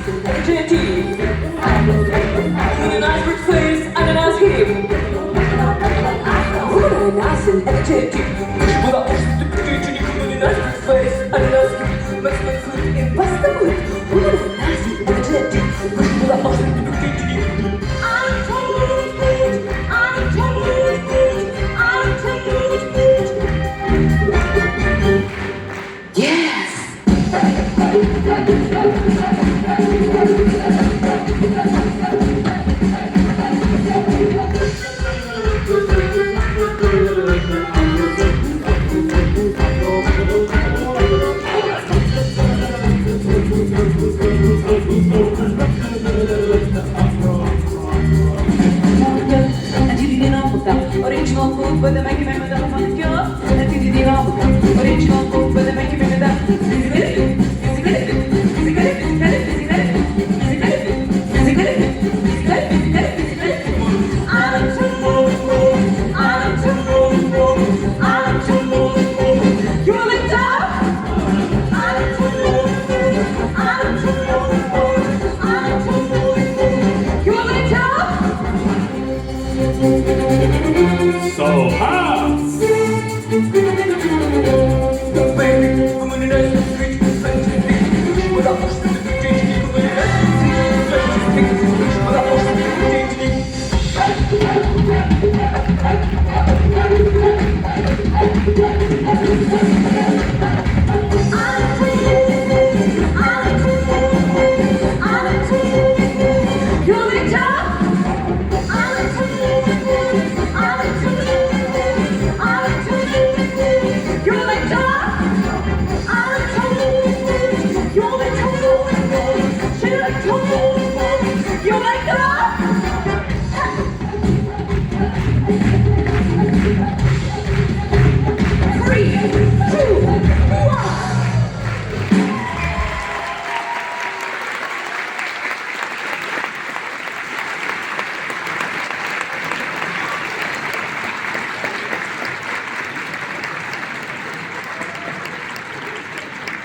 energetic. With a nice rich face and a nice hip. Very nice and energetic. With a nice rich face and a nice hip. Makes me feel impossible. Very nice and energetic. With a yes! Original food with the